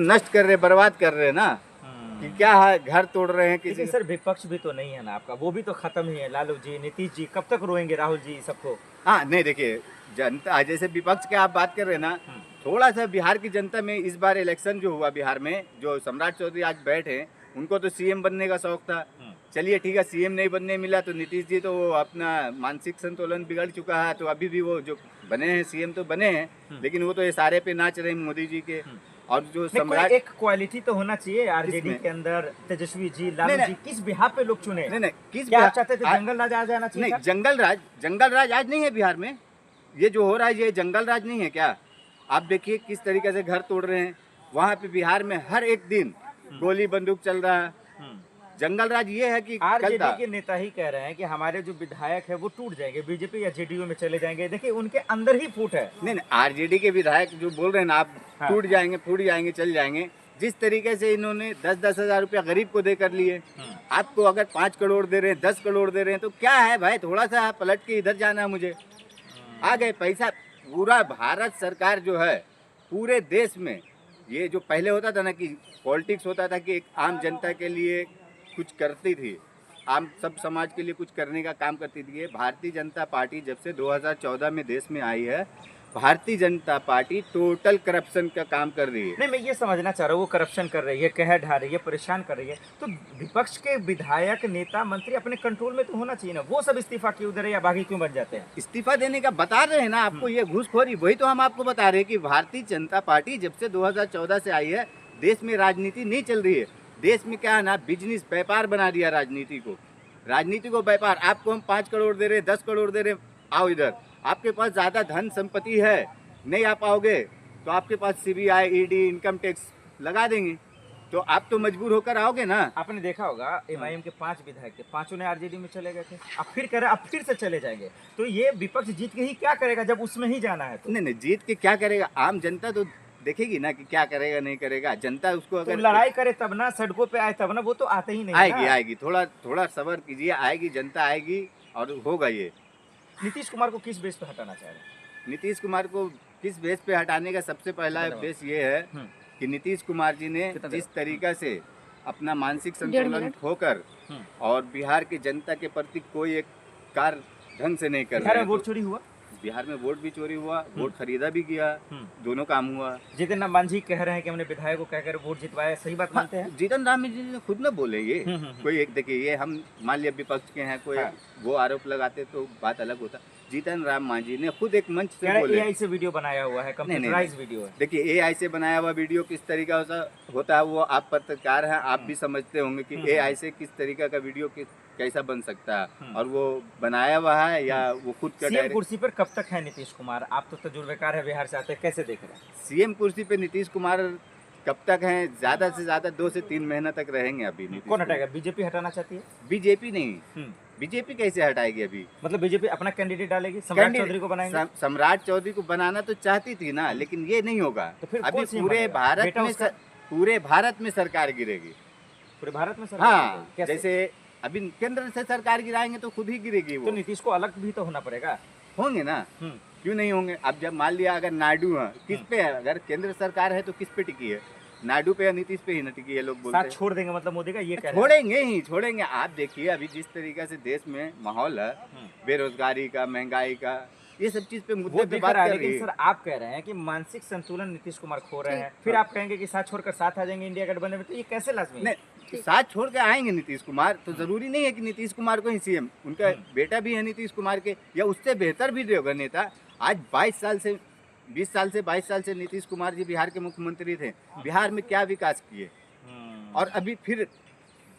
नष्ट कर रहे, बर्बाद कर रहे हैं ना, कि क्या है, घर तोड़ रहे हैं किसी। लेकिन सर विपक्ष भी तो नहीं है ना आपका, वो भी तो खत्म ही है। लालू जी, नीतीश जी, कब तक रोएंगे राहुल जी सबको? हाँ नहीं, देखिए जनता, जैसे विपक्ष के आप बात कर रहे हैं ना, थोड़ा सा बिहार की जनता में इस बार इलेक्शन जो हुआ बिहार में, जो सम्राट चौधरी आज बैठे, उनको तो सीएम बनने का शौक था। चलिए ठीक है, सीएम नहीं बनने मिला तो नीतीश जी तो वो अपना मानसिक संतुलन बिगड़ चुका है, तो अभी भी वो जो बने हैं सीएम तो बने हैं, लेकिन वो तो इशारे पे नाच रहे हैं मोदी जी के। और जो सम्राट, एक क्वालिटी तो होना चाहिए आरजेडी के अंदर। तेजस्वी जी, लालू जी, किस बिहार पे लोग चुने? नहीं, किस क्या आप चाहते थे जंगल राज आ जाना चाहिए? नहीं, जंगल राज आज नहीं है बिहार में। ये जो हो रहा है ये जंगल राज नहीं है क्या? आप देखिए किस तरीके से घर तोड़ रहे हैं वहाँ पे बिहार में, हर एक दिन गोली बंदूक चल रहा है। जंगल राज ये है कि आरजेडी के नेता ही कह रहे हैं कि हमारे जो विधायक है वो टूट जाएंगे, बीजेपी या जेडीयू में चले जाएंगे। देखिए उनके अंदर ही फूट है। नहीं, आरजेडी के विधायक जो बोल रहे हैं ना आप, टूट जाएंगे, फूट जाएंगे, चल जाएंगे, जिस तरीके से इन्होंने 10-10 हजार रुपया गरीब को देकर लिए, आपको अगर 5 करोड़ दे रहे हैं, 10 करोड़ दे रहे हैं, तो क्या है भाई, थोड़ा सा पलट के इधर जाना है मुझे। आ गए पैसा। पूरा भारत सरकार जो है पूरे देश में, ये जो पहले होता था ना कि पॉलिटिक्स होता था कि एक आम जनता के लिए कुछ करती थी, आम सब समाज के लिए कुछ करने का काम करती थी। ये भारतीय जनता पार्टी जब से 2014 में देश में आई है, Bharatiya Janata party total corruption का काम कर रही है। नहीं, मैं ये समझना चाह रहा हूँ, वो करप्शन कर रही है, कहर ढा रही है, परेशान कर रही है, तो विपक्ष के विधायक, नेता, मंत्री अपने कंट्रोल में तो होना चाहिए ना। वो सब इस्तीफा क्यों दे रहे हैं या बागी क्यों बन जाते हैं? इस्तीफा देने का बता रहे हैं ना आपको, ये घूसखोरी, वही तो हम आपको बता रहे हैं कि भारतीय जनता पार्टी जब से 2014 से आई है, देश में राजनीति नहीं चल रही है। देश में क्या है ना, बिजनेस, व्यापार बना दिया राजनीति को व्यापार। आपको हम 5 करोड़ दे रहे हैं, 10 करोड़ दे रहे हैं, आओ इधर। आपके पास ज़्यादा धन संपत्ति है, नहीं आ पाओगे तो आपके पास सीबीआई, ईडी, इनकम टैक्स लगा देंगे, तो आप तो मजबूर होकर आओगे ना। आपने देखा होगा एमआईएम के 5 विधायक थे, 5 ने आरजेडी में चले गए थे। अब फिर कह रहे अब फिर से चले जाएंगे, तो ये विपक्ष जीत के ही क्या करेगा जब उसमें ही जाना है? तो नहीं, जीत के क्या करेगा, आम जनता तो देखेगी ना कि क्या करेगा नहीं करेगा। जनता उसको अगर तो लड़ाई करे तब ना, सड़कों पे आए तब ना, वो तो आते ही नहीं। आएगी, थोड़ा सब्र कीजिए, आएगी, जनता आएगी और होगा ये। नीतीश कुमार को किस बेस पे हटाना चाह रहे हैं? नीतीश कुमार को किस बेस पे हटाने का सबसे पहला बेस ये है कि नीतीश कुमार जी ने जिस तरीका से अपना मानसिक संतुलन खोकर और बिहार की जनता के प्रति कोई एक कार्य ढंग से नहीं कर रहे हैं। वोट चोरी हुआ, बिहार में वोट भी चोरी हुआ, वोट खरीदा भी गया, दोनों काम हुआ। जीतन राम मांझी कह रहे हैं कि हमने विधायक को कहकर वोट जितवाया, सही बात मानते हैं? जीतन राम जी ने खुद न बोले ये। कोई एक, देखिए ये हम मान लिया विपक्ष के हैं, कोई वो आरोप लगाते तो बात अलग होता। जीतन राम मांझी ने खुद एक मंच से बोले, एआई से वीडियो बनाया हुआ है, कंप्यूटराइज्ड वीडियो है। देखिए एआई से बनाया हुआ वीडियो किस तरीका से होता है, वो आप पत्रकार हैं, आप भी समझते होंगे कि एआई से किस तरीका का वीडियो कैसा बन सकता है, और वो बनाया हुआ है या वो खुद का। सीएम कुर्सी पर कब तक है नीतीश कुमार? आप तो तजुर्बेकार है, बिहार से आते हैं, कैसे देख रहे हैं? सीएम कुर्सी पे नीतीश कुमार कब तक हैं? ज्यादा से ज्यादा 2 से 3 महीना तक रहेंगे अभी। कौन हटाएगा? बीजेपी हटाना चाहती है? बीजेपी नहीं, बीजेपी कैसे हटाएगी अभी? मतलब बीजेपी अपना कैंडिडेट डालेगी, सम्राट चौधरी को बनाएंगे? सम्राट चौधरी को बनाना तो चाहती थी ना, लेकिन ये नहीं होगा। तो फिर अभी पूरे भारत में सरकार गिरेगी। पूरे भारत में सरकार? हाँ, जैसे अभी केंद्र से सरकार गिराएंगे तो खुद ही गिरेगी वो। तो नीतीश को अलग भी तो होना पड़ेगा। होंगे ना, क्यों नहीं होंगे? अब जब मान लिया अगर नायडू है, किस पे है? अगर केंद्र सरकार है तो किस पे टिकी है? नायडू पे या नीतीश पे ही न टिकी है। लोग बोलते हैं छोड़ देंगे, मतलब मोदी का ये कह छोड़ेंगे। आप देखिए अभी जिस तरीके से देश में माहौल है, बेरोजगारी का, महंगाई का, ये सब चीज पे मुद्दे पे बात कर रही है। सर आप कह रहे हैं कि मानसिक संतुलन नीतीश कुमार खो रहे हैं, फिर आप कहेंगे कि साथ छोड़कर साथ आ जाएंगे इंडिया गठबंधन में, तो ये कैसे लाजमी? नहीं, साथ छोड़ के आएंगे नीतीश कुमार, तो जरूरी नहीं है कि नीतीश कुमार को ही सीएम, उनका बेटा भी है नीतीश कुमार के, या उससे बेहतर भी होगा नेता। आज 20 साल से 22 साल से नीतीश कुमार जी बिहार के मुख्यमंत्री थे। बिहार में क्या विकास किए, और अभी फिर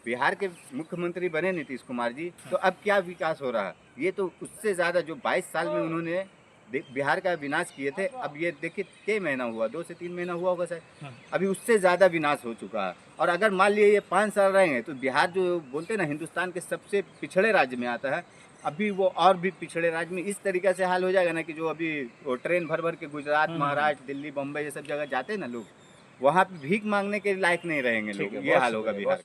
बिहार के मुख्यमंत्री बने नीतीश कुमार जी, तो अब क्या विकास हो रहा है? ये तो उससे ज़्यादा जो 22 साल में उन्होंने बिहार का विनाश किए थे, अब ये देखिए क्या महीना हुआ, 2 से 3 महीना हुआ होगा शायद, अभी उससे ज़्यादा विनाश हो चुका है। और अगर मान लिए ये 5 साल रहेंगे तो बिहार जो बोलते हैं ना हिंदुस्तान के सबसे पिछड़े राज्य में आता है, अभी वो और भी पिछड़े राज्य में इस तरीके से हाल हो जाएगा ना कि जो अभी वो ट्रेन भर भर के गुजरात, महाराष्ट्र, दिल्ली, बम्बई ये सब जगह जाते हैं ना लोग, वहाँ पे भीख मांगने के लायक नहीं रहेंगे लोग। ये हाल होगा बिहार।